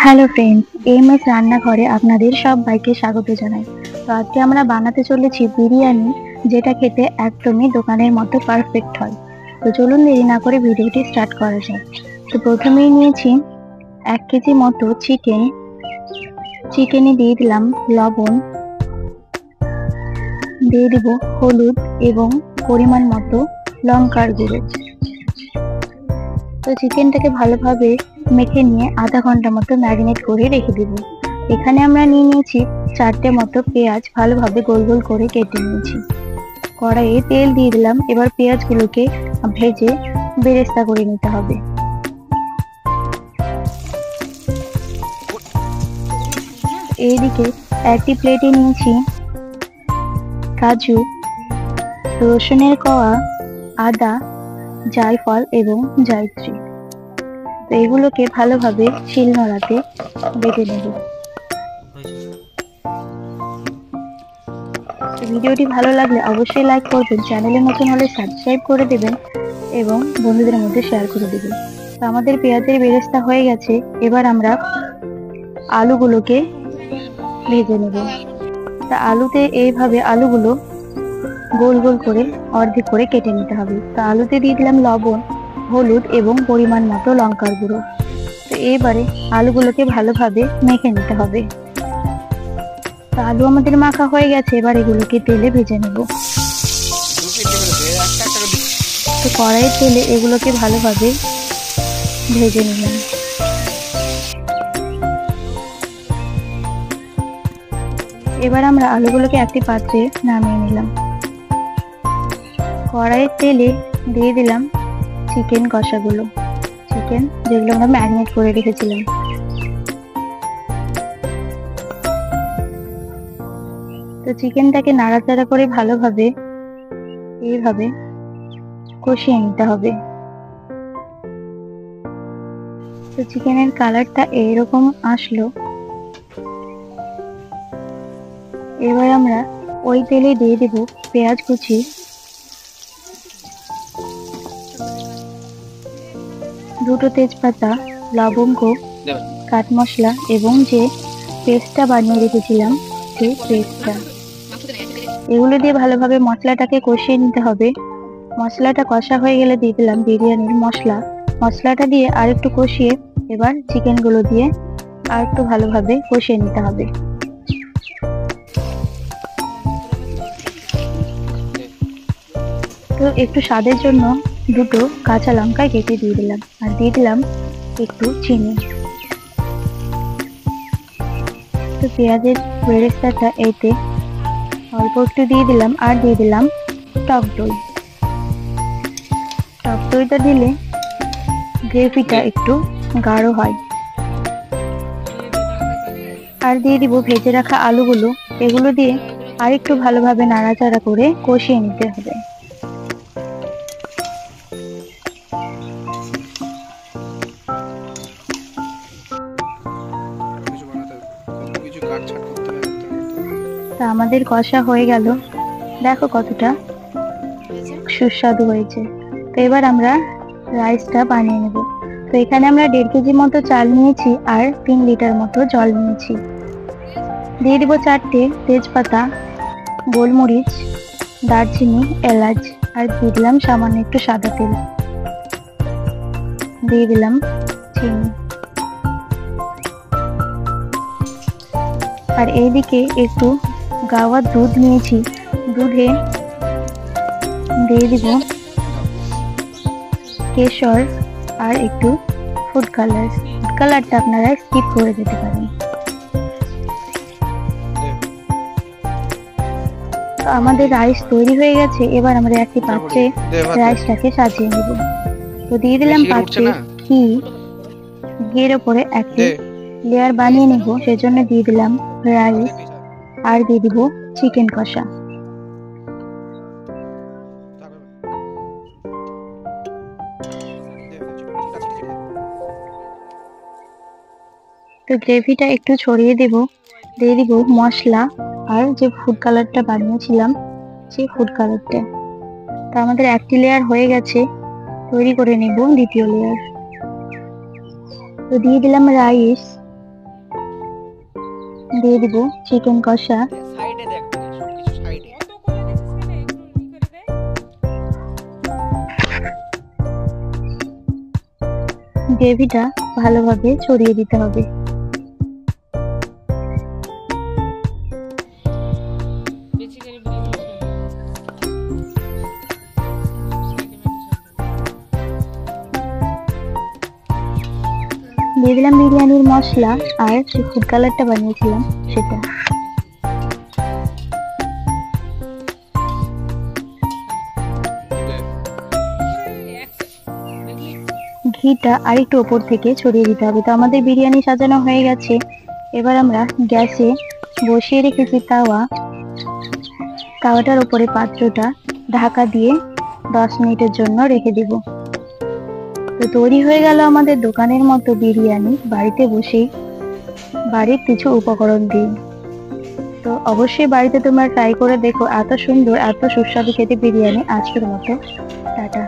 Hello friends, MS রান্নাঘরে আপনাদের সবাইকে স্বাগত জানাই। তো আজকে আমরা বানাতে চলেছি বিরিয়ানি, যেটা খেতে একদমই দোকানের মতো পারফেক্ট হয়। তো চলুন দেরি না করে ভিডিওটি স্টার্ট করা যাক। তো প্রথমেই নিয়েছি 1 কেজি মতো চিকেনে দিয়ে দিলাম লবণ, দিয়ে দিব হলুদ এবং পরিমাণ মতো লঙ্কার গুঁড়ো। তো চিকেনটাকে ভালোভাবে মেখে নিয়ে আধা ঘন্টা মতো ম্যারিনেট করে রেখে দিব। এখানে আমরা নিয়ে নিয়েছি 4টে মতো পেঁয়াজ, ভালোভাবে গোল গোল করে কেটে নিয়েছি। কড়াইয়ে তেল দিয়ে দিলাম। এবার পেঁয়াজগুলোকে ভেজে বেরেস্তা করে নিতে হবে। এইদিকে একটি প্লেটে নিয়েছি কাজু, রসুনের কোয়া, আদা, জায়ফল এবং জয়ত্রী। তো এগুলোকে ভালোভাবে শিলনোড়াতে বেটে নেব। ভিডিওটি ভালো লাগলে অবশ্যই লাইক করবেন, চ্যানেলে নতুন হলে সাবস্ক্রাইব করে দেবেন এবং বন্ধুদের মধ্যে শেয়ার করে দেবেন। তো আমাদের পেঁয়াজের বেরেস্তা হয়ে গেছে। এবার আমরা আলুগুলোকে ভেজে নেব। তা আলুতে এইভাবে আলুগুলো গোল গোল করে অর্ধেক করে কেটে নিতে হবে। তো আলুতে দিয়ে দিলাম লবণ, হলুদ এবং পরিমাণ মতো লঙ্কার গুঁড়ো। তো এবারে আলুগুলোকে ভালোভাবে মেখে নিতে হবে। তো আলু আমাদের মাখা হয়ে গেছে। এবার এগুলোকে তেলে ভেজে নেব। তো কড়াইয়ের তেলে এগুলোকে ভালোভাবে ভেজে নিলাম। এবার আমরা আলুগুলোকে একটি পাত্রে নামিয়ে নিলাম। কড়াইয়ের তেলে দিয়ে দিলাম চিকেন কষাগুলো, যেগুলো আমরা ম্যারিনেট করে রেখেছিলাম। তো চিকেনটাকে নাড়াচাড়া করে ভালোভাবে এইভাবে কষিয়ে নিতে হবে। তো চিকেনের কালারটা এইরকম আসলো। এবার আমরা ওই তেলে দিয়ে দেব পেঁয়াজ কুচি, দুটো তেজপাতা, লবঙ্গ, কাঠ মশলা এবং যে পেস্টটা বানিয়ে রেখেছিলাম সেই পেস্টটা। এগুলো দিয়ে ভালোভাবে মশলাটাকে কষিয়ে নিতে হবে। মশলাটা কষা হয়ে গেলে দিয়ে দিলাম বিরিয়ানির মশলাটা দিয়ে আরেকটু কষিয়ে এবার চিকেনগুলো দিয়ে আরেকটু ভালোভাবে কষিয়ে নিতে হবে। তো একটু স্বাদের জন্য দুটো কাঁচা লঙ্কা কেটে দিয়ে দিলাম, আর দিয়ে দিলাম একটু চিনি। তো পেঁয়াজের বেরেস্তাটা এতে অল্প একটু দিয়ে দিলাম, আর দিয়ে দিলাম টক দইটা দিলে গ্রেভিটা একটু গাঢ় হয়। আর দিয়ে দিব ভেজে রাখা আলুগুলো। এগুলো দিয়ে আর একটু ভালোভাবে নাড়াচাড়া করে কষিয়ে নিতে হবে। তা আমাদের কষা হয়ে গেল, দেখো কতটা সুস্বাদু হয়েছে। তো এবার আমরা রাইসটা বানিয়ে নেব। তো এখানে আমরা 1.5 কেজি মতো চাল নিয়েছি আর 3 লিটার মতো জল নিয়েছি। দিয়ে দিব 4টে তেজপাতা, গোলমরিচ, দারচিনি, এলাচ, আর দিয়ে দিলাম সামান্য একটু সাদা তেল, দিয়ে দিলাম চিনি। আর এইদিকে একটু গাওয়া দুধ নিয়েছি। দুধে দিয়ে দিব কেশর আর একটু ফুড কালারটা আপনারা স্কিপ করে দিতে পারেন। তো আমাদের রাইস তৈরি হয়ে গেছে। এবার আমরা একটি পাত্রে রাইসটাকে সাজিয়ে নেব। তো দিয়ে দিলাম পাত্রে ঘিয়ের ওপরে একটি লেয়ার বানিয়ে নেব, সেজন্য দিয়ে দিলাম রাইস আর দিয়ে দিব চিকেন কষা। তো গ্রেভিটা একটু ছড়িয়ে দেব, দিয়ে দিব মশলা আর যে ফুড কালারটা বানিয়েছিলাম সেই ফুড কালারটা। তো আমাদের একটি লেয়ার হয়ে গেছে, তৈরি করে নেব দ্বিতীয় লেয়ার। তো দিয়ে দিলাম রাইস দিয়ে দিব চিকেন কষা। সাইডে দেখ কিছু সাইডে। গ্রেভিটা ভালোভাবে ছড়িয়ে দিতে হবে। দিয়ে দিলাম বিরিয়ানির মশলা আর যে ফুড কালারটা বানিয়েছিলাম সেটা। ঘিটা আরেকটু উপর থেকে ছড়িয়ে দিতে হবে। তো আমাদের বিরিয়ানি সাজানো হয়ে গেছে। এবার আমরা গ্যাসে বসিয়ে রেখেছি তাওয়াটার উপরে পাত্রটা ঢাকা দিয়ে 10 মিনিটের জন্য রেখে দিব। তো তৈরি হয়ে গেল আমাদের দোকানের মতো বিরিয়ানি, বাড়িতে বসেই বাড়ির কিছু উপকরণ দিয়ে। তো অবশ্যই বাড়িতে তোমরা ট্রাই করে দেখো। এত সুন্দর এত সুস্বাদু খেতে বিরিয়ানি। আজকের মতো টাটা।